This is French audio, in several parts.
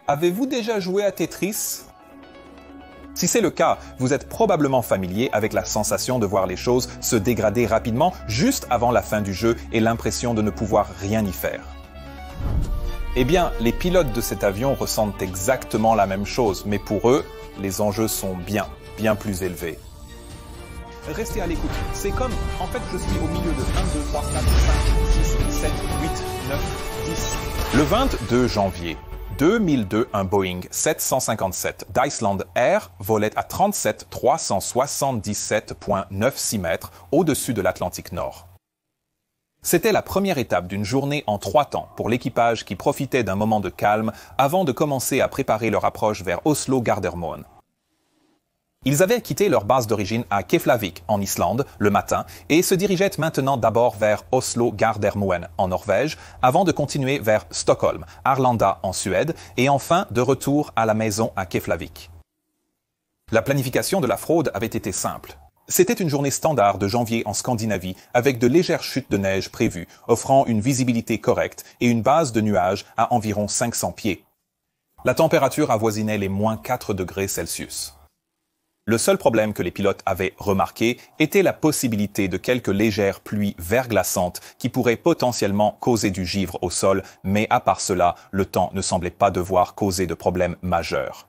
Avez-vous déjà joué à Tetris? Si c'est le cas, vous êtes probablement familier avec la sensation de voir les choses se dégrader rapidement juste avant la fin du jeu et l'impression de ne pouvoir rien y faire. Eh bien, les pilotes de cet avion ressentent exactement la même chose, mais pour eux, les enjeux sont bien plus élevés. Restez à l'écoute, c'est comme, en fait, je suis au milieu de 1, 2, 3, 4, 5, 6, 7, 8, 9, 10. Le 22 janvier 2002, un Boeing 757 d'Iceland Air volait à 37 377,96 mètres au-dessus de l'Atlantique Nord. C'était la première étape d'une journée en 3 temps pour l'équipage qui profitait d'un moment de calme avant de commencer à préparer leur approche vers Oslo-Gardermoen. Ils avaient quitté leur base d'origine à Keflavik, en Islande, le matin et se dirigeaient maintenant d'abord vers Oslo-Gardermoen, en Norvège, avant de continuer vers Stockholm, Arlanda, en Suède, et enfin de retour à la maison à Keflavik. La planification de la fraude avait été simple. C'était une journée standard de janvier en Scandinavie, avec de légères chutes de neige prévues, offrant une visibilité correcte et une base de nuages à environ 500 pieds. La température avoisinait les moins 4 degrés Celsius. Le seul problème que les pilotes avaient remarqué était la possibilité de quelques légères pluies verglaçantes qui pourraient potentiellement causer du givre au sol, mais à part cela, le temps ne semblait pas devoir causer de problèmes majeurs.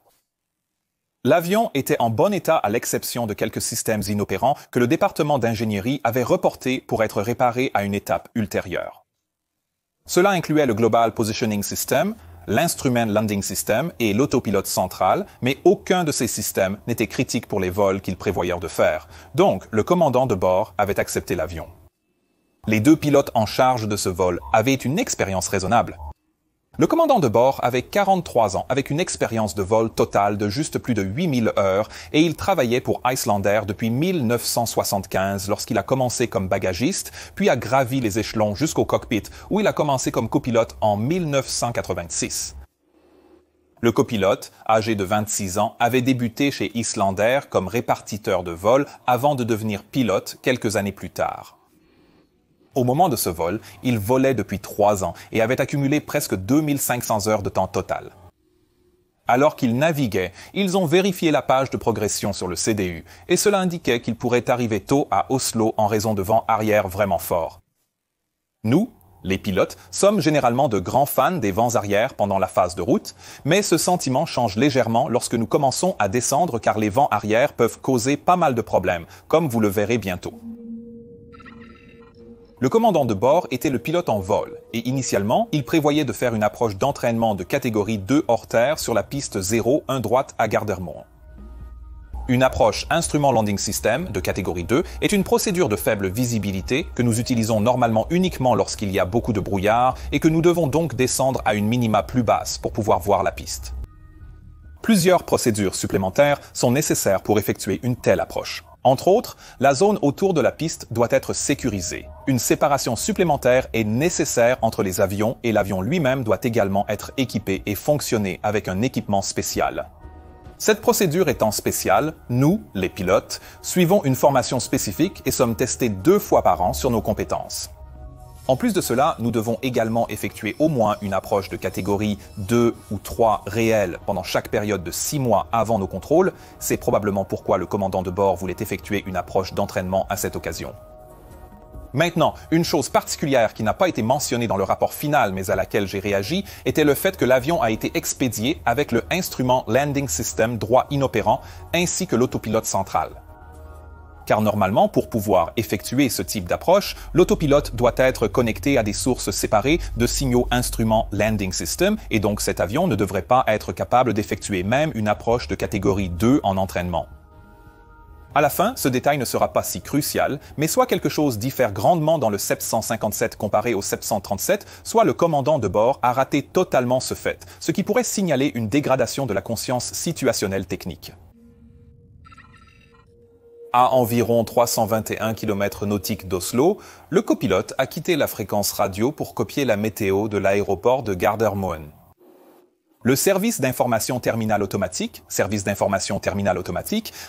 L'avion était en bon état à l'exception de quelques systèmes inopérants que le département d'ingénierie avait reportés pour être réparés à une étape ultérieure. Cela incluait le Global Positioning System, l'Instrument Landing System et l'autopilote central, mais aucun de ces systèmes n'était critique pour les vols qu'ils prévoyaient de faire. Donc, le commandant de bord avait accepté l'avion. Les 2 pilotes en charge de ce vol avaient une expérience raisonnable. Le commandant de bord avait 43 ans, avec une expérience de vol totale de juste plus de 8000 heures, et il travaillait pour Icelandair depuis 1975 lorsqu'il a commencé comme bagagiste, puis a gravi les échelons jusqu'au cockpit, où il a commencé comme copilote en 1986. Le copilote, âgé de 26 ans, avait débuté chez Icelandair comme répartiteur de vol avant de devenir pilote quelques années plus tard. Au moment de ce vol, il volait depuis 3 ans et avait accumulé presque 2500 heures de temps total. Alors qu'ils naviguaient, ils ont vérifié la page de progression sur le CDU et cela indiquait qu'ils pourraient arriver tôt à Oslo en raison de vents arrière vraiment forts. Nous, les pilotes, sommes généralement de grands fans des vents arrière pendant la phase de route, mais ce sentiment change légèrement lorsque nous commençons à descendre car les vents arrière peuvent causer pas mal de problèmes, comme vous le verrez bientôt. Le commandant de bord était le pilote en vol, et initialement, il prévoyait de faire une approche d'entraînement de catégorie 2 hors terre sur la piste 0, 1 droite à Gardermoen. Une approche Instrument Landing System de catégorie 2 est une procédure de faible visibilité que nous utilisons normalement uniquement lorsqu'il y a beaucoup de brouillard et que nous devons donc descendre à une minima plus basse pour pouvoir voir la piste. Plusieurs procédures supplémentaires sont nécessaires pour effectuer une telle approche. Entre autres, la zone autour de la piste doit être sécurisée. Une séparation supplémentaire est nécessaire entre les avions et l'avion lui-même doit également être équipé et fonctionner avec un équipement spécial. Cette procédure étant spéciale, nous, les pilotes, suivons une formation spécifique et sommes testés 2 fois par an sur nos compétences. En plus de cela, nous devons également effectuer au moins une approche de catégorie 2 ou 3 réelle pendant chaque période de 6 mois avant nos contrôles. C'est probablement pourquoi le commandant de bord voulait effectuer une approche d'entraînement à cette occasion. Maintenant, une chose particulière qui n'a pas été mentionnée dans le rapport final mais à laquelle j'ai réagi était le fait que l'avion a été expédié avec le Instrument Landing System droit inopérant ainsi que l'autopilote central. Car normalement, pour pouvoir effectuer ce type d'approche, l'autopilote doit être connecté à des sources séparées de signaux Instrument Landing System et donc cet avion ne devrait pas être capable d'effectuer même une approche de catégorie 2 en entraînement. À la fin, ce détail ne sera pas si crucial, mais soit quelque chose diffère grandement dans le 757 comparé au 737, soit le commandant de bord a raté totalement ce fait, ce qui pourrait signaler une dégradation de la conscience situationnelle technique. À environ 321 km nautiques d'Oslo, le copilote a quitté la fréquence radio pour copier la météo de l'aéroport de Gardermoen. Le service d'information terminal automatique,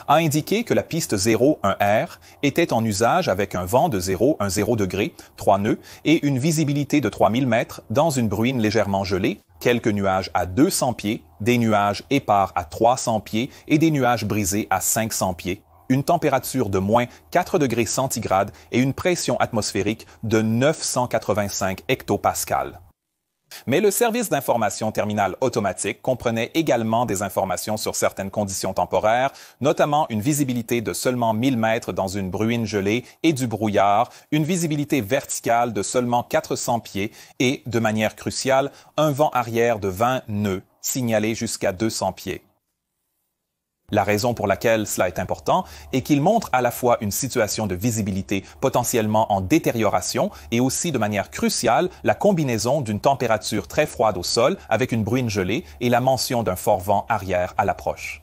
a indiqué que la piste 01R était en usage avec un vent de 0,10 degrés, 3 nœuds, et une visibilité de 3000 mètres dans une bruine légèrement gelée, quelques nuages à 200 pieds, des nuages épars à 300 pieds et des nuages brisés à 500 pieds, une température de moins 4 degrés centigrades et une pression atmosphérique de 985 hectopascales. Mais le service d'information terminale automatique comprenait également des informations sur certaines conditions temporaires, notamment une visibilité de seulement 1000 mètres dans une bruine gelée et du brouillard, une visibilité verticale de seulement 400 pieds et, de manière cruciale, un vent arrière de 20 nœuds, signalé jusqu'à 200 pieds. La raison pour laquelle cela est important est qu'il montre à la fois une situation de visibilité potentiellement en détérioration et aussi de manière cruciale la combinaison d'une température très froide au sol avec une bruine gelée et la mention d'un fort vent arrière à l'approche.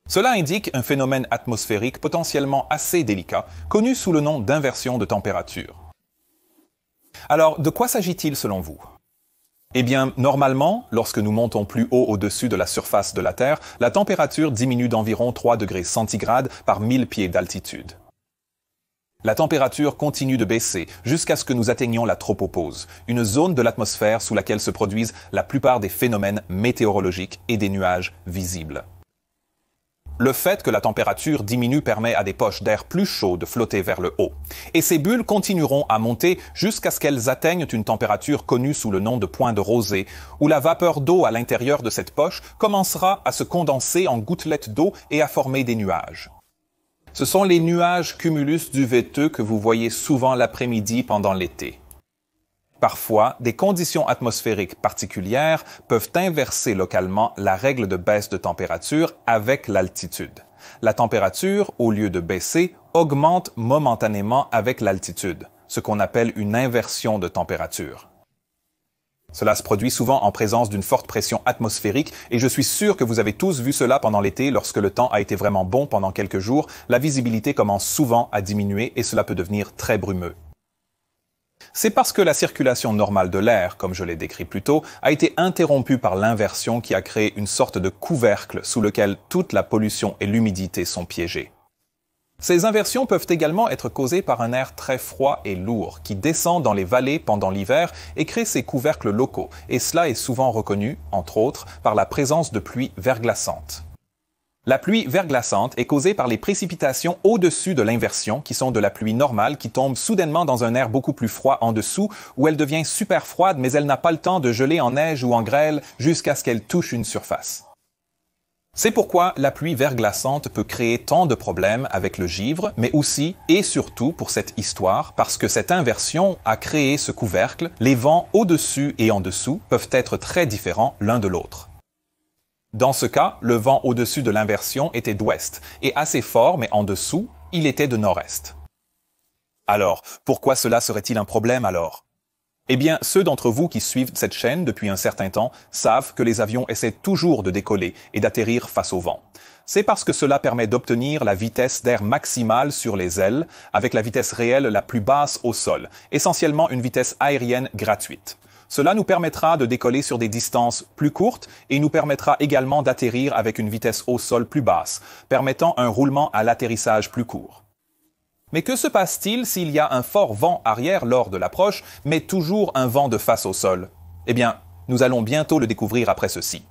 Cela indique un phénomène atmosphérique potentiellement assez délicat, connu sous le nom d'inversion de température. Alors, de quoi s'agit-il selon vous ? Eh bien, normalement, lorsque nous montons plus haut au-dessus de la surface de la Terre, la température diminue d'environ 3 degrés centigrades par 1000 pieds d'altitude. La température continue de baisser jusqu'à ce que nous atteignions la tropopause, une zone de l'atmosphère sous laquelle se produisent la plupart des phénomènes météorologiques et des nuages visibles. Le fait que la température diminue permet à des poches d'air plus chauds de flotter vers le haut. Et ces bulles continueront à monter jusqu'à ce qu'elles atteignent une température connue sous le nom de point de rosée, où la vapeur d'eau à l'intérieur de cette poche commencera à se condenser en gouttelettes d'eau et à former des nuages. Ce sont les nuages cumulus duveteux que vous voyez souvent l'après-midi pendant l'été. Parfois, des conditions atmosphériques particulières peuvent inverser localement la règle de baisse de température avec l'altitude. La température, au lieu de baisser, augmente momentanément avec l'altitude, ce qu'on appelle une inversion de température. Cela se produit souvent en présence d'une forte pression atmosphérique et je suis sûr que vous avez tous vu cela pendant l'été lorsque le temps a été vraiment bon pendant quelques jours. La visibilité commence souvent à diminuer et cela peut devenir très brumeux. C'est parce que la circulation normale de l'air, comme je l'ai décrit plus tôt, a été interrompue par l'inversion qui a créé une sorte de couvercle sous lequel toute la pollution et l'humidité sont piégées. Ces inversions peuvent également être causées par un air très froid et lourd qui descend dans les vallées pendant l'hiver et crée ces couvercles locaux, et cela est souvent reconnu, entre autres, par la présence de pluies verglaçantes. La pluie verglaçante est causée par les précipitations au-dessus de l'inversion, qui sont de la pluie normale qui tombe soudainement dans un air beaucoup plus froid en dessous, où elle devient super froide, mais elle n'a pas le temps de geler en neige ou en grêle jusqu'à ce qu'elle touche une surface. C'est pourquoi la pluie verglaçante peut créer tant de problèmes avec le givre, mais aussi et surtout pour cette histoire, parce que cette inversion a créé ce couvercle, les vents au-dessus et en dessous peuvent être très différents l'un de l'autre. Dans ce cas, le vent au-dessus de l'inversion était d'ouest, et assez fort, mais en dessous, il était de nord-est. Alors, pourquoi cela serait-il un problème alors ? Eh bien, ceux d'entre vous qui suivent cette chaîne depuis un certain temps savent que les avions essaient toujours de décoller et d'atterrir face au vent. C'est parce que cela permet d'obtenir la vitesse d'air maximale sur les ailes, avec la vitesse réelle la plus basse au sol, essentiellement une vitesse aérienne gratuite. Cela nous permettra de décoller sur des distances plus courtes et nous permettra également d'atterrir avec une vitesse au sol plus basse, permettant un roulement à l'atterrissage plus court. Mais que se passe-t-il s'il y a un fort vent arrière lors de l'approche, mais toujours un vent de face au sol? Eh bien, nous allons bientôt le découvrir après ceci.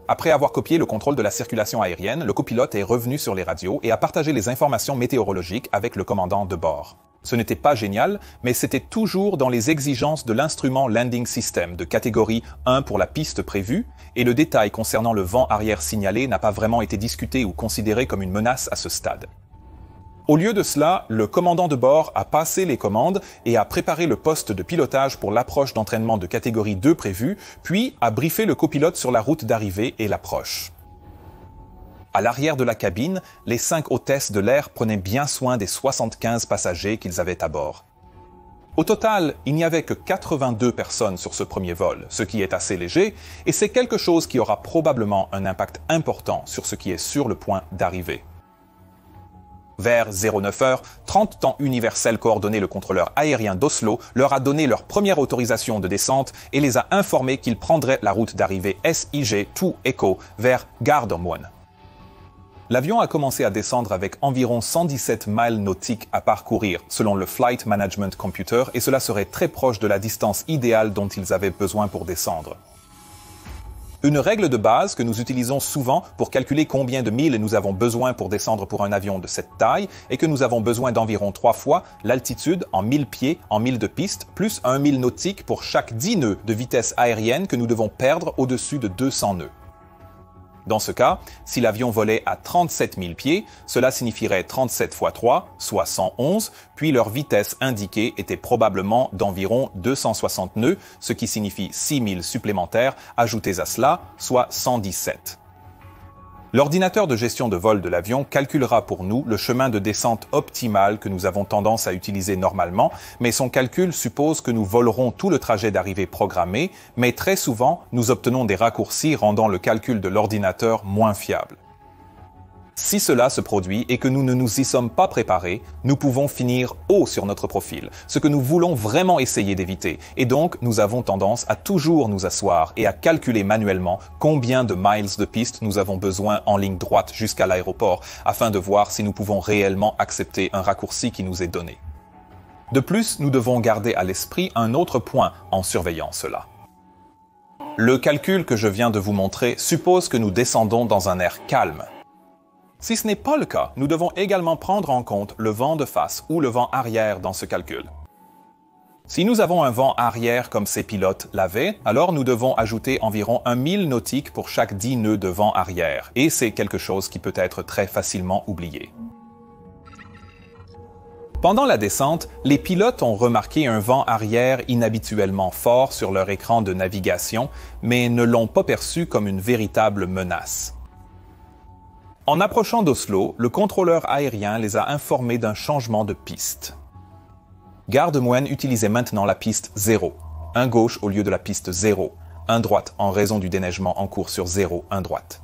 Après avoir copié le contrôle de la circulation aérienne, le copilote est revenu sur les radios et a partagé les informations météorologiques avec le commandant de bord. Ce n'était pas génial, mais c'était toujours dans les exigences de l'instrument Landing System de catégorie 1 pour la piste prévue, et le détail concernant le vent arrière signalé n'a pas vraiment été discuté ou considéré comme une menace à ce stade. Au lieu de cela, le commandant de bord a passé les commandes et a préparé le poste de pilotage pour l'approche d'entraînement de catégorie 2 prévue, puis a briefé le copilote sur la route d'arrivée et l'approche. À l'arrière de la cabine, les 5 hôtesses de l'air prenaient bien soin des 75 passagers qu'ils avaient à bord. Au total, il n'y avait que 82 personnes sur ce premier vol, ce qui est assez léger, et c'est quelque chose qui aura probablement un impact important sur ce qui est sur le point d'arriver. Vers 09h, 30 temps universel coordonné, le contrôleur aérien d'Oslo leur a donné leur première autorisation de descente et les a informés qu'ils prendraient la route d'arrivée SIG 2 Echo vers Gardermoen. L'avion a commencé à descendre avec environ 117 miles nautiques à parcourir, selon le Flight Management Computer, et cela serait très proche de la distance idéale dont ils avaient besoin pour descendre. Une règle de base que nous utilisons souvent pour calculer combien de milles nous avons besoin pour descendre pour un avion de cette taille est que nous avons besoin d'environ 3 fois l'altitude en 1000 pieds en milles de piste, plus 1 mille nautique pour chaque 10 nœuds de vitesse aérienne que nous devons perdre au-dessus de 200 nœuds. Dans ce cas, si l'avion volait à 37 000 pieds, cela signifierait 37 fois 3, soit 111, puis leur vitesse indiquée était probablement d'environ 260 nœuds, ce qui signifie 6 000 supplémentaires ajoutés à cela, soit 117. L'ordinateur de gestion de vol de l'avion calculera pour nous le chemin de descente optimal que nous avons tendance à utiliser normalement, mais son calcul suppose que nous volerons tout le trajet d'arrivée programmé, mais très souvent, nous obtenons des raccourcis rendant le calcul de l'ordinateur moins fiable. Si cela se produit et que nous ne nous y sommes pas préparés, nous pouvons finir haut sur notre profil, ce que nous voulons vraiment essayer d'éviter. Et donc, nous avons tendance à toujours nous asseoir et à calculer manuellement combien de miles de piste nous avons besoin en ligne droite jusqu'à l'aéroport, afin de voir si nous pouvons réellement accepter un raccourci qui nous est donné. De plus, nous devons garder à l'esprit un autre point en surveillant cela. Le calcul que je viens de vous montrer suppose que nous descendons dans un air calme. Si ce n'est pas le cas, nous devons également prendre en compte le vent de face ou le vent arrière dans ce calcul. Si nous avons un vent arrière comme ces pilotes l'avaient, alors nous devons ajouter environ 1 mille nautiques pour chaque 10 nœuds de vent arrière, et c'est quelque chose qui peut être très facilement oublié. Pendant la descente, les pilotes ont remarqué un vent arrière inhabituellement fort sur leur écran de navigation, mais ne l'ont pas perçu comme une véritable menace. En approchant d'Oslo, le contrôleur aérien les a informés d'un changement de piste. Gardermoen utilisait maintenant la piste 0, 1 gauche au lieu de la piste 0, 1 droite en raison du déneigement en cours sur 0, 1 droite.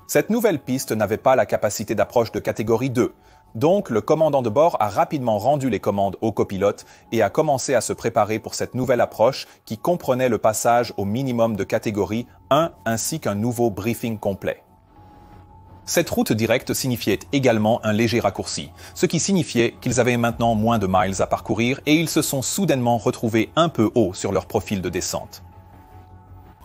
Cette nouvelle piste n'avait pas la capacité d'approche de catégorie 2, donc le commandant de bord a rapidement rendu les commandes au copilote et a commencé à se préparer pour cette nouvelle approche qui comprenait le passage au minimum de catégorie 1 ainsi qu'un nouveau briefing complet. Cette route directe signifiait également un léger raccourci, ce qui signifiait qu'ils avaient maintenant moins de miles à parcourir et ils se sont soudainement retrouvés un peu haut sur leur profil de descente.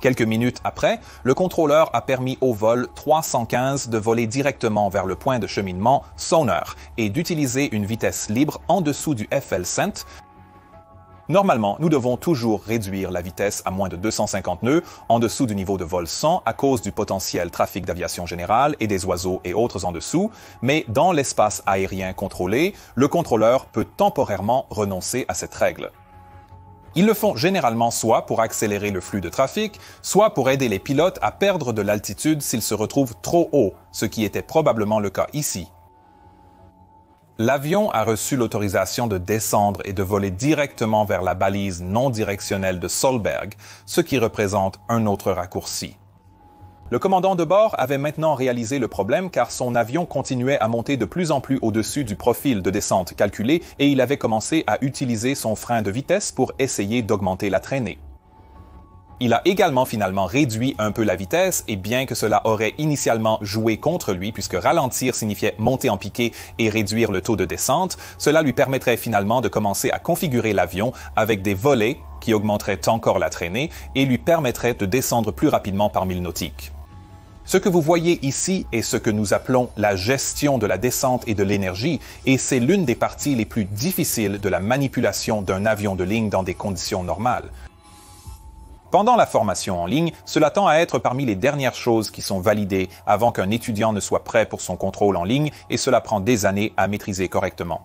Quelques minutes après, le contrôleur a permis au vol 315 de voler directement vers le point de cheminement Sonar et d'utiliser une vitesse libre en dessous du FL-Cent. Normalement, nous devons toujours réduire la vitesse à moins de 250 nœuds en dessous du niveau de vol 100 à cause du potentiel trafic d'aviation générale et des oiseaux et autres en dessous, mais dans l'espace aérien contrôlé, le contrôleur peut temporairement renoncer à cette règle. Ils le font généralement soit pour accélérer le flux de trafic, soit pour aider les pilotes à perdre de l'altitude s'ils se retrouvent trop haut, ce qui était probablement le cas ici. L'avion a reçu l'autorisation de descendre et de voler directement vers la balise non directionnelle de Solberg, ce qui représente un autre raccourci. Le commandant de bord avait maintenant réalisé le problème car son avion continuait à monter de plus en plus au-dessus du profil de descente calculé et il avait commencé à utiliser son frein de vitesse pour essayer d'augmenter la traînée. Il a également finalement réduit un peu la vitesse et bien que cela aurait initialement joué contre lui puisque ralentir signifiait monter en piqué et réduire le taux de descente, cela lui permettrait finalement de commencer à configurer l'avion avec des volets qui augmenteraient encore la traînée et lui permettraient de descendre plus rapidement par mille nautiques. Ce que vous voyez ici est ce que nous appelons la gestion de la descente et de l'énergie et c'est l'une des parties les plus difficiles de la manipulation d'un avion de ligne dans des conditions normales. Pendant la formation en ligne, cela tend à être parmi les dernières choses qui sont validées avant qu'un étudiant ne soit prêt pour son contrôle en ligne et cela prend des années à maîtriser correctement.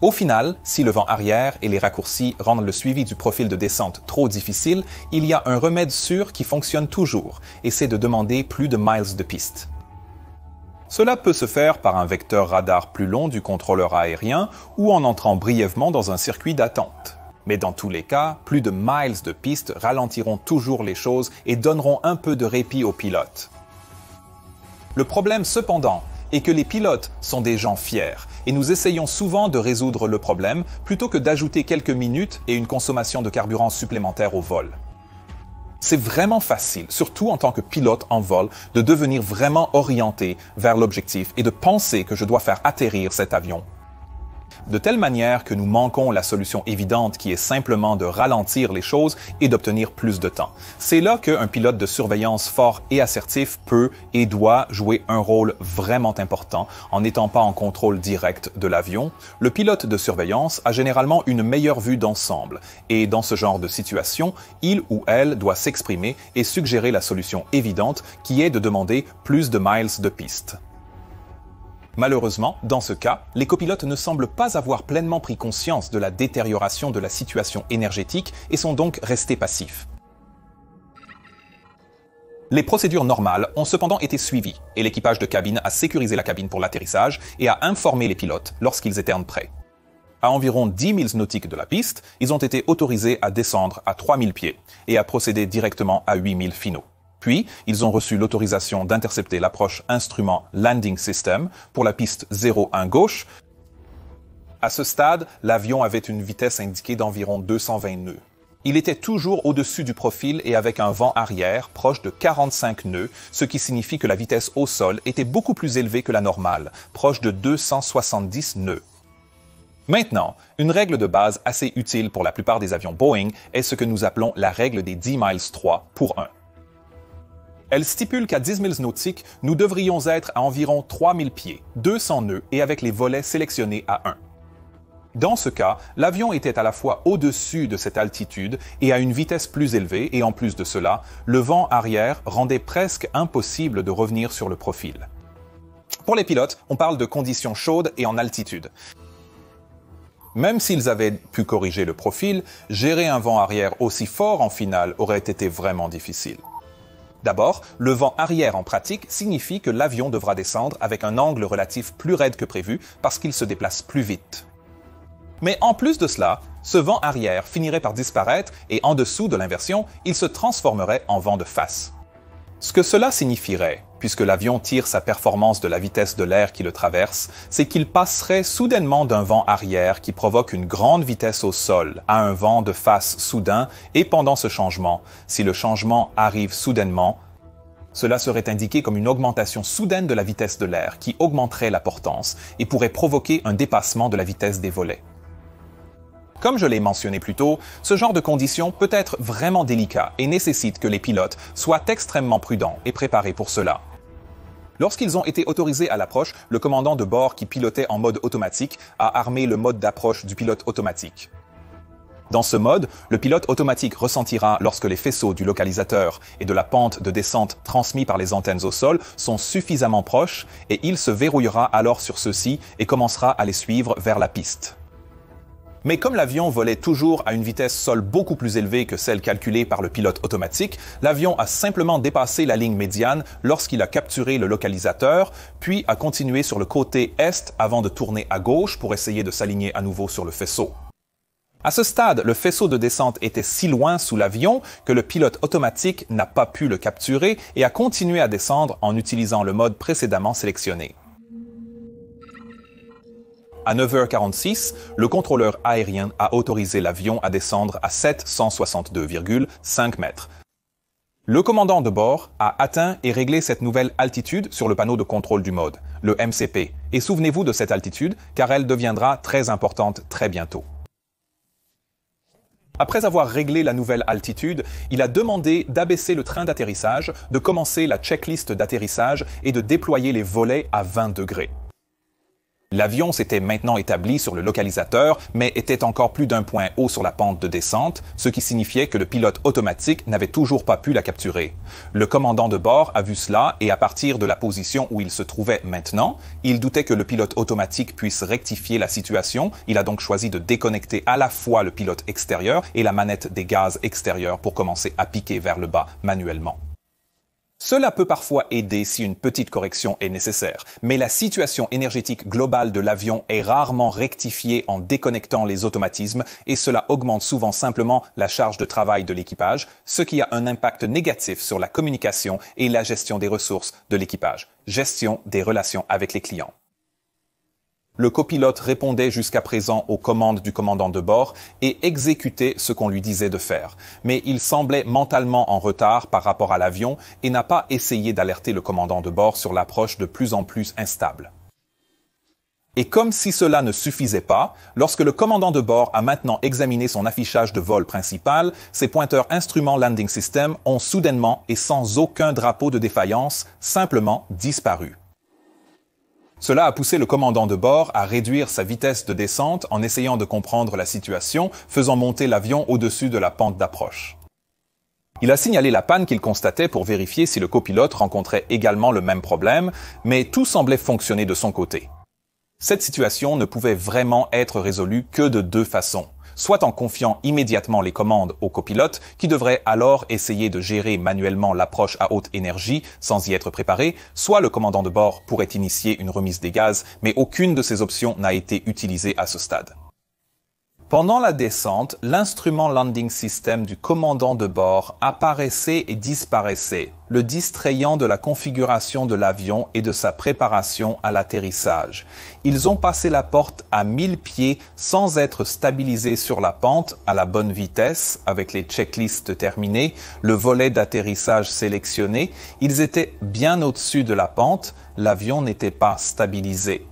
Au final, si le vent arrière et les raccourcis rendent le suivi du profil de descente trop difficile, il y a un remède sûr qui fonctionne toujours et c'est de demander plus de miles de piste. Cela peut se faire par un vecteur radar plus long du contrôleur aérien ou en entrant brièvement dans un circuit d'attente. Mais dans tous les cas, plus de miles de piste ralentiront toujours les choses et donneront un peu de répit aux pilotes. Le problème cependant est que les pilotes sont des gens fiers et nous essayons souvent de résoudre le problème plutôt que d'ajouter quelques minutes et une consommation de carburant supplémentaire au vol. C'est vraiment facile, surtout en tant que pilote en vol, de devenir vraiment orienté vers l'objectif et de penser que je dois faire atterrir cet avion. De telle manière que nous manquons la solution évidente qui est simplement de ralentir les choses et d'obtenir plus de temps. C'est là qu'un pilote de surveillance fort et assertif peut et doit jouer un rôle vraiment important en n'étant pas en contrôle direct de l'avion. Le pilote de surveillance a généralement une meilleure vue d'ensemble et dans ce genre de situation, il ou elle doit s'exprimer et suggérer la solution évidente qui est de demander plus de miles de piste. Malheureusement, dans ce cas, les copilotes ne semblent pas avoir pleinement pris conscience de la détérioration de la situation énergétique et sont donc restés passifs. Les procédures normales ont cependant été suivies et l'équipage de cabine a sécurisé la cabine pour l'atterrissage et a informé les pilotes lorsqu'ils étaient prêts. À environ 10 milles nautiques de la piste, ils ont été autorisés à descendre à 3000 pieds et à procéder directement à 8000 finaux. Puis, ils ont reçu l'autorisation d'intercepter l'approche instrument Landing System pour la piste 01 gauche. À ce stade, l'avion avait une vitesse indiquée d'environ 220 nœuds. Il était toujours au-dessus du profil et avec un vent arrière proche de 45 nœuds, ce qui signifie que la vitesse au sol était beaucoup plus élevée que la normale, proche de 270 nœuds. Maintenant, une règle de base assez utile pour la plupart des avions Boeing est ce que nous appelons la règle des 10 miles 3 pour 1. Elle stipule qu'à 10 milles nautiques, nous devrions être à environ 3000 pieds, 200 nœuds et avec les volets sélectionnés à 1. Dans ce cas, l'avion était à la fois au-dessus de cette altitude et à une vitesse plus élevée et en plus de cela, le vent arrière rendait presque impossible de revenir sur le profil. Pour les pilotes, on parle de conditions chaudes et en altitude. Même s'ils avaient pu corriger le profil, gérer un vent arrière aussi fort en finale aurait été vraiment difficile. D'abord, le vent arrière en pratique signifie que l'avion devra descendre avec un angle relatif plus raide que prévu parce qu'il se déplace plus vite. Mais en plus de cela, ce vent arrière finirait par disparaître et en dessous de l'inversion, il se transformerait en vent de face. Ce que cela signifierait, puisque l'avion tire sa performance de la vitesse de l'air qui le traverse, c'est qu'il passerait soudainement d'un vent arrière qui provoque une grande vitesse au sol à un vent de face soudain et pendant ce changement, si le changement arrive soudainement, cela serait indiqué comme une augmentation soudaine de la vitesse de l'air qui augmenterait la portance et pourrait provoquer un dépassement de la vitesse des volets. Comme je l'ai mentionné plus tôt, ce genre de condition peut être vraiment délicat et nécessite que les pilotes soient extrêmement prudents et préparés pour cela. Lorsqu'ils ont été autorisés à l'approche, le commandant de bord qui pilotait en mode automatique a armé le mode d'approche du pilote automatique. Dans ce mode, le pilote automatique ressentira lorsque les faisceaux du localisateur et de la pente de descente transmis par les antennes au sol sont suffisamment proches et il se verrouillera alors sur ceux-ci et commencera à les suivre vers la piste. Mais comme l'avion volait toujours à une vitesse sol beaucoup plus élevée que celle calculée par le pilote automatique, l'avion a simplement dépassé la ligne médiane lorsqu'il a capturé le localisateur, puis a continué sur le côté est avant de tourner à gauche pour essayer de s'aligner à nouveau sur le faisceau. À ce stade, le faisceau de descente était si loin sous l'avion que le pilote automatique n'a pas pu le capturer et a continué à descendre en utilisant le mode précédemment sélectionné. À 9h46, le contrôleur aérien a autorisé l'avion à descendre à 762,5 mètres. Le commandant de bord a atteint et réglé cette nouvelle altitude sur le panneau de contrôle du mode, le MCP. Et souvenez-vous de cette altitude, car elle deviendra très importante très bientôt. Après avoir réglé la nouvelle altitude, il a demandé d'abaisser le train d'atterrissage, de commencer la checklist d'atterrissage et de déployer les volets à 20 degrés. L'avion s'était maintenant établi sur le localisateur, mais était encore plus d'un point haut sur la pente de descente, ce qui signifiait que le pilote automatique n'avait toujours pas pu la capturer. Le commandant de bord a vu cela et à partir de la position où il se trouvait maintenant, il doutait que le pilote automatique puisse rectifier la situation. Il a donc choisi de déconnecter à la fois le pilote extérieur et la manette des gaz extérieurs pour commencer à piquer vers le bas manuellement. Cela peut parfois aider si une petite correction est nécessaire, mais la situation énergétique globale de l'avion est rarement rectifiée en déconnectant les automatismes et cela augmente souvent simplement la charge de travail de l'équipage, ce qui a un impact négatif sur la communication et la gestion des ressources de l'équipage, gestion des relations avec les clients. Le copilote répondait jusqu'à présent aux commandes du commandant de bord et exécutait ce qu'on lui disait de faire. Mais il semblait mentalement en retard par rapport à l'avion et n'a pas essayé d'alerter le commandant de bord sur l'approche de plus en plus instable. Et comme si cela ne suffisait pas, lorsque le commandant de bord a maintenant examiné son affichage de vol principal, ses pointeurs Instrument Landing System ont soudainement et sans aucun drapeau de défaillance simplement disparu. Cela a poussé le commandant de bord à réduire sa vitesse de descente en essayant de comprendre la situation, faisant monter l'avion au-dessus de la pente d'approche. Il a signalé la panne qu'il constatait pour vérifier si le copilote rencontrait également le même problème, mais tout semblait fonctionner de son côté. Cette situation ne pouvait vraiment être résolue que de deux façons. Soit en confiant immédiatement les commandes au copilote, qui devrait alors essayer de gérer manuellement l'approche à haute énergie sans y être préparé, soit le commandant de bord pourrait initier une remise des gaz, mais aucune de ces options n'a été utilisée à ce stade. Pendant la descente, l'instrument landing system du commandant de bord apparaissait et disparaissait, le distrayant de la configuration de l'avion et de sa préparation à l'atterrissage. Ils ont passé la porte à 1000 pieds sans être stabilisés sur la pente à la bonne vitesse, avec les checklists terminées, le volet d'atterrissage sélectionné. Ils étaient bien au-dessus de la pente, l'avion n'était pas stabilisé.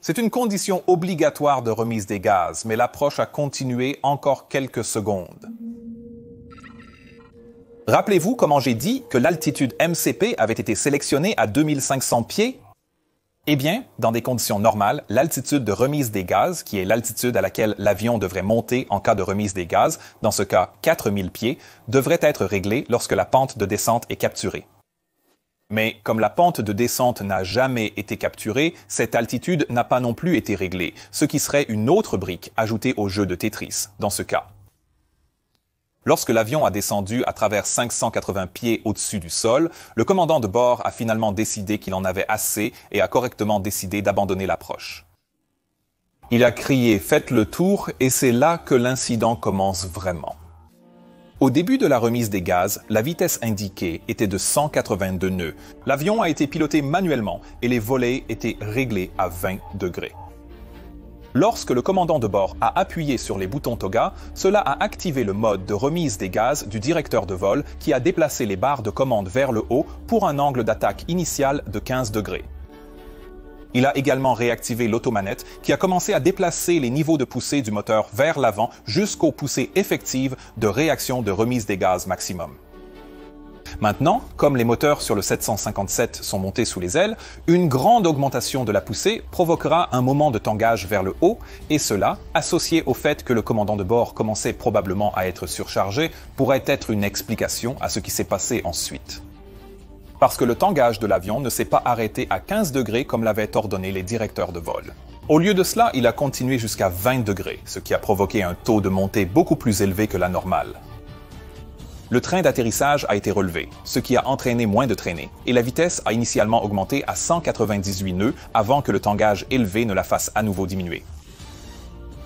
C'est une condition obligatoire de remise des gaz, mais l'approche a continué encore quelques secondes. Rappelez-vous comment j'ai dit que l'altitude MCP avait été sélectionnée à 2500 pieds? Eh bien, dans des conditions normales, l'altitude de remise des gaz, qui est l'altitude à laquelle l'avion devrait monter en cas de remise des gaz, dans ce cas 4000 pieds, devrait être réglée lorsque la pente de descente est capturée. Mais comme la pente de descente n'a jamais été capturée, cette altitude n'a pas non plus été réglée, ce qui serait une autre brique ajoutée au jeu de Tetris, dans ce cas. Lorsque l'avion a descendu à travers 580 pieds au-dessus du sol, le commandant de bord a finalement décidé qu'il en avait assez et a correctement décidé d'abandonner l'approche. Il a crié « Faites le tour » et c'est là que l'incident commence vraiment. Au début de la remise des gaz, la vitesse indiquée était de 182 nœuds. L'avion a été piloté manuellement et les volets étaient réglés à 20 degrés. Lorsque le commandant de bord a appuyé sur les boutons TOGA, cela a activé le mode de remise des gaz du directeur de vol qui a déplacé les barres de commande vers le haut pour un angle d'attaque initial de 15 degrés. Il a également réactivé l'automanette qui a commencé à déplacer les niveaux de poussée du moteur vers l'avant jusqu'aux poussées effectives de réaction de remise des gaz maximum. Maintenant, comme les moteurs sur le 757 sont montés sous les ailes, une grande augmentation de la poussée provoquera un moment de tangage vers le haut et cela, associé au fait que le commandant de bord commençait probablement à être surchargé, pourrait être une explication à ce qui s'est passé ensuite. Parce que le tangage de l'avion ne s'est pas arrêté à 15 degrés comme l'avaient ordonné les directeurs de vol. Au lieu de cela, il a continué jusqu'à 20 degrés, ce qui a provoqué un taux de montée beaucoup plus élevé que la normale. Le train d'atterrissage a été relevé, ce qui a entraîné moins de traînées, et la vitesse a initialement augmenté à 198 nœuds avant que le tangage élevé ne la fasse à nouveau diminuer.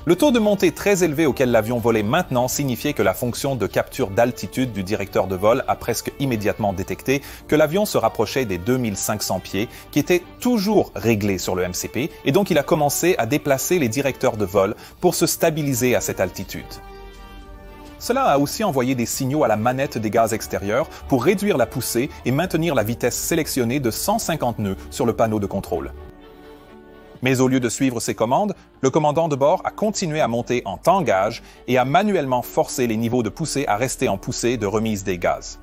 Le taux de montée très élevé auquel l'avion volait maintenant signifiait que la fonction de capture d'altitude du directeur de vol a presque immédiatement détecté que l'avion se rapprochait des 2500 pieds, qui étaient toujours réglés sur le MCP, et donc il a commencé à déplacer les directeurs de vol pour se stabiliser à cette altitude. Cela a aussi envoyé des signaux à la manette des gaz extérieurs pour réduire la poussée et maintenir la vitesse sélectionnée de 150 nœuds sur le panneau de contrôle. Mais au lieu de suivre ces commandes, le commandant de bord a continué à monter en tangage et a manuellement forcé les niveaux de poussée à rester en poussée de remise des gaz.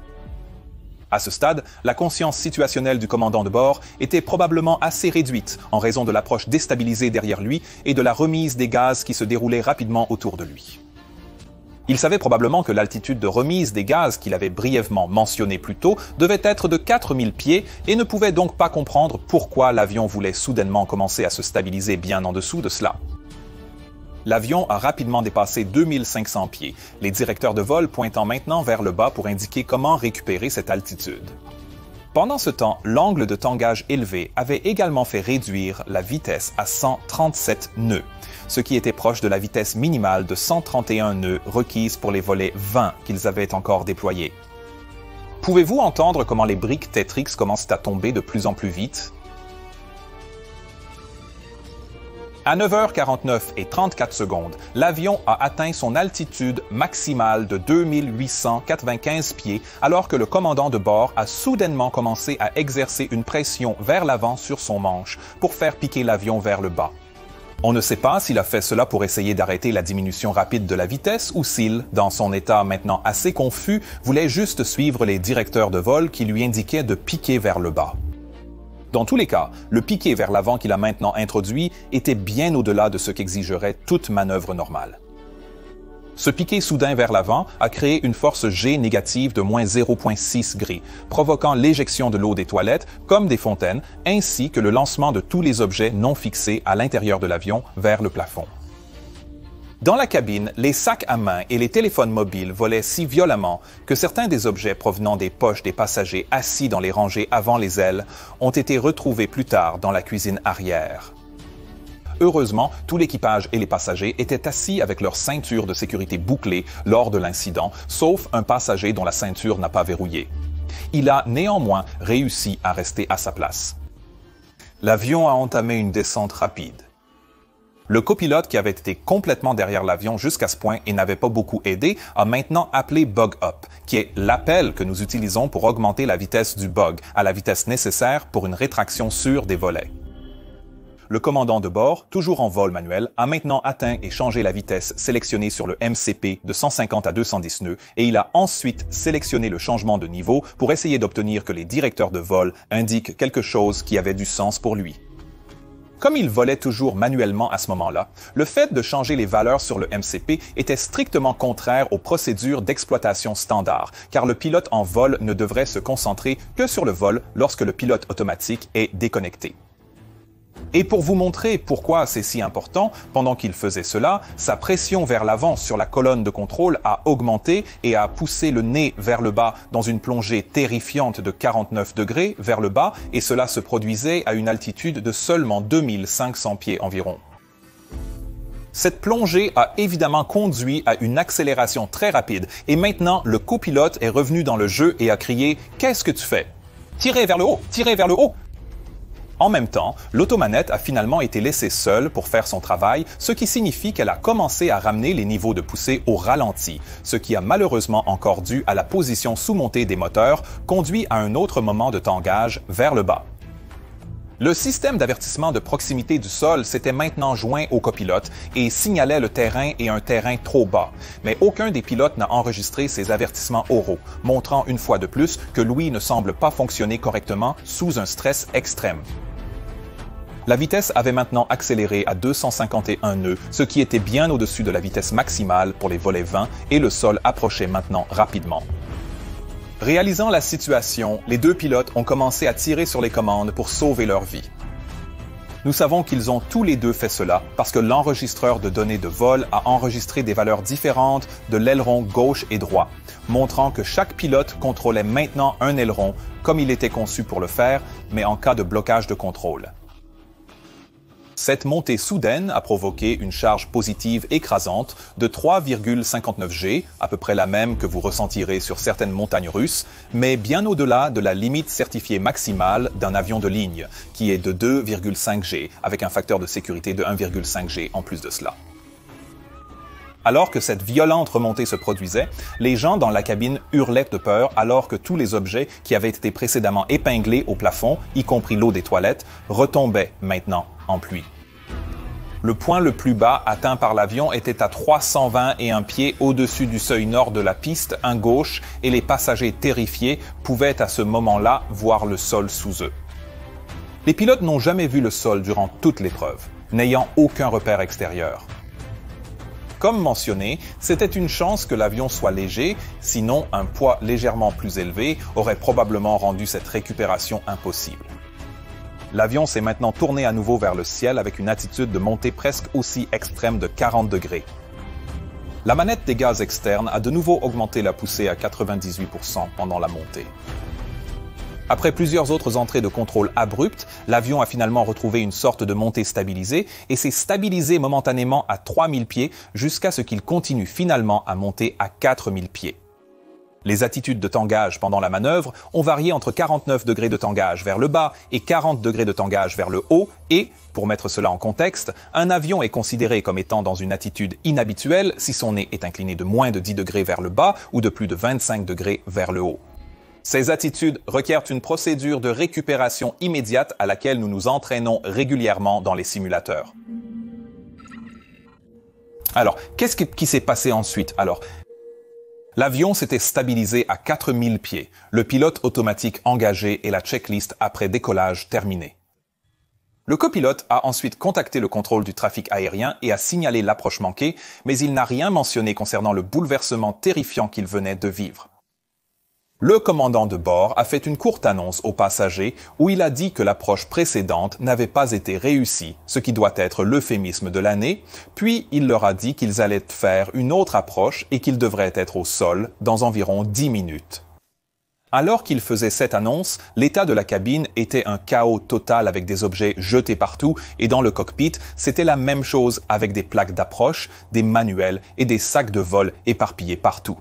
À ce stade, la conscience situationnelle du commandant de bord était probablement assez réduite en raison de l'approche déstabilisée derrière lui et de la remise des gaz qui se déroulait rapidement autour de lui. Il savait probablement que l'altitude de remise des gaz qu'il avait brièvement mentionnée plus tôt devait être de 4000 pieds et ne pouvait donc pas comprendre pourquoi l'avion voulait soudainement commencer à se stabiliser bien en dessous de cela. L'avion a rapidement dépassé 2500 pieds, les directeurs de vol pointant maintenant vers le bas pour indiquer comment récupérer cette altitude. Pendant ce temps, l'angle de tangage élevé avait également fait réduire la vitesse à 137 nœuds, ce qui était proche de la vitesse minimale de 131 nœuds requise pour les volets 20 qu'ils avaient encore déployés. Pouvez-vous entendre comment les briques Tetris commencent à tomber de plus en plus vite? À 9h49 et 34 secondes, l'avion a atteint son altitude maximale de 2895 pieds alors que le commandant de bord a soudainement commencé à exercer une pression vers l'avant sur son manche pour faire piquer l'avion vers le bas. On ne sait pas s'il a fait cela pour essayer d'arrêter la diminution rapide de la vitesse ou s'il, dans son état maintenant assez confus, voulait juste suivre les directeurs de vol qui lui indiquaient de piquer vers le bas. Dans tous les cas, le piqué vers l'avant qu'il a maintenant introduit était bien au-delà de ce qu'exigerait toute manœuvre normale. Ce piqué soudain vers l'avant a créé une force G négative de moins 0,6 G, provoquant l'éjection de l'eau des toilettes comme des fontaines, ainsi que le lancement de tous les objets non fixés à l'intérieur de l'avion vers le plafond. Dans la cabine, les sacs à main et les téléphones mobiles volaient si violemment que certains des objets provenant des poches des passagers assis dans les rangées avant les ailes ont été retrouvés plus tard dans la cuisine arrière. Heureusement, tout l'équipage et les passagers étaient assis avec leur ceinture de sécurité bouclée lors de l'incident, sauf un passager dont la ceinture n'a pas verrouillé. Il a néanmoins réussi à rester à sa place. L'avion a entamé une descente rapide. Le copilote, qui avait été complètement derrière l'avion jusqu'à ce point et n'avait pas beaucoup aidé, a maintenant appelé Bug Up, qui est l'appel que nous utilisons pour augmenter la vitesse du bug à la vitesse nécessaire pour une rétraction sûre des volets. Le commandant de bord, toujours en vol manuel, a maintenant atteint et changé la vitesse sélectionnée sur le MCP de 150 à 210 nœuds et il a ensuite sélectionné le changement de niveau pour essayer d'obtenir que les directeurs de vol indiquent quelque chose qui avait du sens pour lui. Comme il volait toujours manuellement à ce moment-là, le fait de changer les valeurs sur le MCP était strictement contraire aux procédures d'exploitation standard, car le pilote en vol ne devrait se concentrer que sur le vol lorsque le pilote automatique est déconnecté. Et pour vous montrer pourquoi c'est si important, pendant qu'il faisait cela, sa pression vers l'avant sur la colonne de contrôle a augmenté et a poussé le nez vers le bas dans une plongée terrifiante de 49 degrés vers le bas, et cela se produisait à une altitude de seulement 2500 pieds environ. Cette plongée a évidemment conduit à une accélération très rapide, et maintenant le copilote est revenu dans le jeu et a crié « Qu'est-ce que tu fais? Tirez vers le haut! Tirez vers le haut! » En même temps, l'automanette a finalement été laissée seule pour faire son travail, ce qui signifie qu'elle a commencé à ramener les niveaux de poussée au ralenti, ce qui a malheureusement encore dû à la position sous-montée des moteurs, conduit à un autre moment de tangage vers le bas. Le système d'avertissement de proximité du sol s'était maintenant joint au copilote et signalait le terrain et un terrain trop bas, mais aucun des pilotes n'a enregistré ces avertissements oraux, montrant une fois de plus que l'ouïe ne semble pas fonctionner correctement sous un stress extrême. La vitesse avait maintenant accéléré à 251 nœuds, ce qui était bien au-dessus de la vitesse maximale pour les volets 20 et le sol approchait maintenant rapidement. Réalisant la situation, les deux pilotes ont commencé à tirer sur les commandes pour sauver leur vie. Nous savons qu'ils ont tous les deux fait cela parce que l'enregistreur de données de vol a enregistré des valeurs différentes de l'aileron gauche et droit, montrant que chaque pilote contrôlait maintenant un aileron comme il était conçu pour le faire, mais en cas de blocage de contrôle. Cette montée soudaine a provoqué une charge positive écrasante de 3,59 G, à peu près la même que vous ressentirez sur certaines montagnes russes, mais bien au-delà de la limite certifiée maximale d'un avion de ligne, qui est de 2,5 G, avec un facteur de sécurité de 1,5 G en plus de cela. Alors que cette violente remontée se produisait, les gens dans la cabine hurlaient de peur alors que tous les objets qui avaient été précédemment épinglés au plafond, y compris l'eau des toilettes, retombaient maintenant en pluie. Le point le plus bas atteint par l'avion était à 321 pieds au-dessus du seuil nord de la piste, à gauche, et les passagers terrifiés pouvaient à ce moment-là voir le sol sous eux. Les pilotes n'ont jamais vu le sol durant toute l'épreuve, n'ayant aucun repère extérieur. Comme mentionné, c'était une chance que l'avion soit léger, sinon un poids légèrement plus élevé aurait probablement rendu cette récupération impossible. L'avion s'est maintenant tourné à nouveau vers le ciel avec une attitude de montée presque aussi extrême de 40 degrés. La manette des gaz externes a de nouveau augmenté la poussée à 98% pendant la montée. Après plusieurs autres entrées de contrôle abruptes, l'avion a finalement retrouvé une sorte de montée stabilisée et s'est stabilisé momentanément à 3000 pieds jusqu'à ce qu'il continue finalement à monter à 4000 pieds. Les attitudes de tangage pendant la manœuvre ont varié entre 49 degrés de tangage vers le bas et 40 degrés de tangage vers le haut et, pour mettre cela en contexte, un avion est considéré comme étant dans une attitude inhabituelle si son nez est incliné de moins de 10 degrés vers le bas ou de plus de 25 degrés vers le haut. Ces attitudes requièrent une procédure de récupération immédiate à laquelle nous nous entraînons régulièrement dans les simulateurs. Alors, qu'est-ce qui s'est passé ensuite? L'avion s'était stabilisé à 4000 pieds, le pilote automatique engagé et la checklist après décollage terminée. Le copilote a ensuite contacté le contrôle du trafic aérien et a signalé l'approche manquée, mais il n'a rien mentionné concernant le bouleversement terrifiant qu'il venait de vivre. Le commandant de bord a fait une courte annonce aux passagers où il a dit que l'approche précédente n'avait pas été réussie, ce qui doit être l'euphémisme de l'année, puis il leur a dit qu'ils allaient faire une autre approche et qu'ils devraient être au sol dans environ 10 minutes. Alors qu'il faisait cette annonce, l'état de la cabine était un chaos total avec des objets jetés partout et dans le cockpit, c'était la même chose avec des plaques d'approche, des manuels et des sacs de vol éparpillés partout.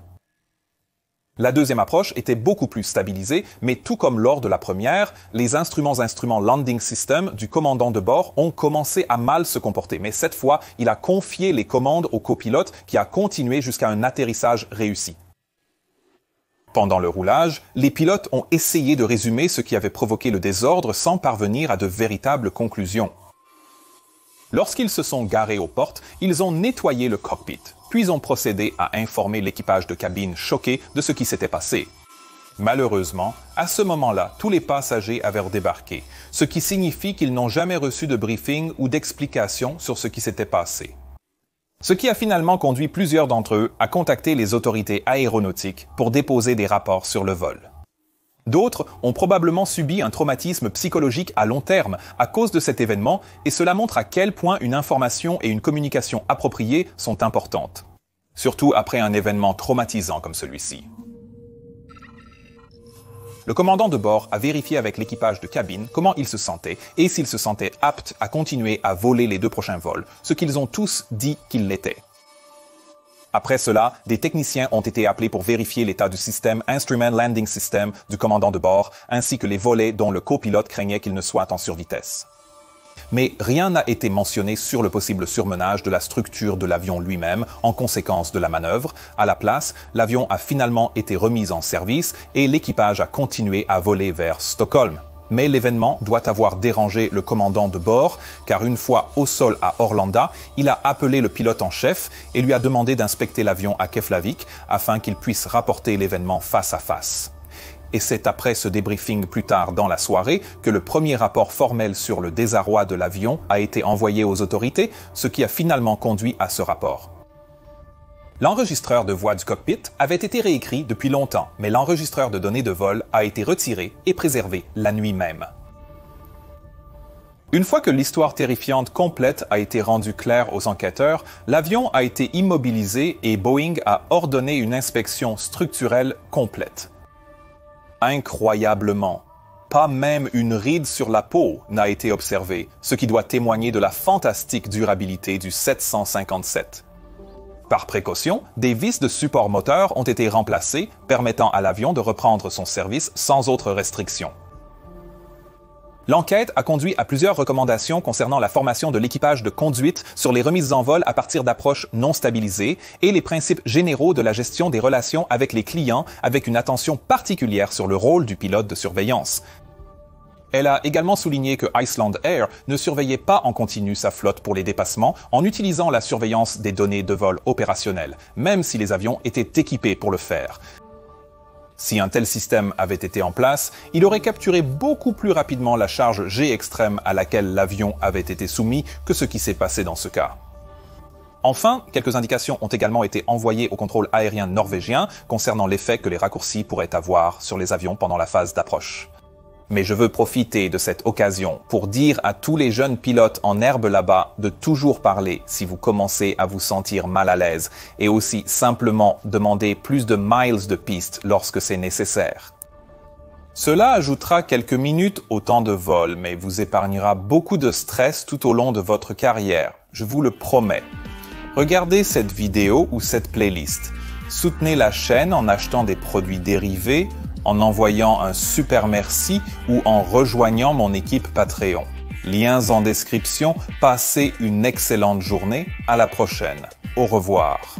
La deuxième approche était beaucoup plus stabilisée, mais tout comme lors de la première, les instruments Landing System du commandant de bord ont commencé à mal se comporter. Mais cette fois, il a confié les commandes au copilote qui a continué jusqu'à un atterrissage réussi. Pendant le roulage, les pilotes ont essayé de résumer ce qui avait provoqué le désordre sans parvenir à de véritables conclusions. Lorsqu'ils se sont garés aux portes, ils ont nettoyé le cockpit, puis ont procédé à informer l'équipage de cabine choqué de ce qui s'était passé. Malheureusement, à ce moment-là, tous les passagers avaient redébarqué, ce qui signifie qu'ils n'ont jamais reçu de briefing ou d'explication sur ce qui s'était passé. Ce qui a finalement conduit plusieurs d'entre eux à contacter les autorités aéronautiques pour déposer des rapports sur le vol. D'autres ont probablement subi un traumatisme psychologique à long terme à cause de cet événement et cela montre à quel point une information et une communication appropriées sont importantes, surtout après un événement traumatisant comme celui-ci. Le commandant de bord a vérifié avec l'équipage de cabine comment ils se sentaient et s'ils se sentaient aptes à continuer à voler les 2 prochains vols, ce qu'ils ont tous dit qu'ils l'étaient. Après cela, des techniciens ont été appelés pour vérifier l'état du système Instrument Landing System du commandant de bord, ainsi que les volets dont le copilote craignait qu'ils ne soient en survitesse. Mais rien n'a été mentionné sur le possible surmenage de la structure de l'avion lui-même en conséquence de la manœuvre. À la place, l'avion a finalement été remis en service et l'équipage a continué à voler vers Stockholm. Mais l'événement doit avoir dérangé le commandant de bord, car une fois au sol à Arlanda, il a appelé le pilote en chef et lui a demandé d'inspecter l'avion à Keflavik afin qu'il puisse rapporter l'événement face à face. Et c'est après ce débriefing plus tard dans la soirée que le premier rapport formel sur le désarroi de l'avion a été envoyé aux autorités, ce qui a finalement conduit à ce rapport. L'enregistreur de voix du cockpit avait été réécrit depuis longtemps, mais l'enregistreur de données de vol a été retiré et préservé la nuit même. Une fois que l'histoire terrifiante complète a été rendue claire aux enquêteurs, l'avion a été immobilisé et Boeing a ordonné une inspection structurelle complète. Incroyablement, pas même une ride sur la peau n'a été observée, ce qui doit témoigner de la fantastique durabilité du 757. Par précaution, des vis de support moteur ont été remplacées, permettant à l'avion de reprendre son service sans autre restriction. L'enquête a conduit à plusieurs recommandations concernant la formation de l'équipage de conduite sur les remises en vol à partir d'approches non stabilisées et les principes généraux de la gestion des relations avec les clients avec une attention particulière sur le rôle du pilote de surveillance. Elle a également souligné que Iceland Air ne surveillait pas en continu sa flotte pour les dépassements en utilisant la surveillance des données de vol opérationnelles, même si les avions étaient équipés pour le faire. Si un tel système avait été en place, il aurait capturé beaucoup plus rapidement la charge G extrême à laquelle l'avion avait été soumis que ce qui s'est passé dans ce cas. Enfin, quelques indications ont également été envoyées au contrôle aérien norvégien concernant l'effet que les raccourcis pourraient avoir sur les avions pendant la phase d'approche. Mais je veux profiter de cette occasion pour dire à tous les jeunes pilotes en herbe là-bas de toujours parler si vous commencez à vous sentir mal à l'aise et aussi simplement demander plus de miles de piste lorsque c'est nécessaire. Cela ajoutera quelques minutes au temps de vol, mais vous épargnera beaucoup de stress tout au long de votre carrière, je vous le promets. Regardez cette vidéo ou cette playlist. Soutenez la chaîne en achetant des produits dérivés, en envoyant un super merci ou en rejoignant mon équipe Patreon. Liens en description. Passez une excellente journée. À la prochaine. Au revoir.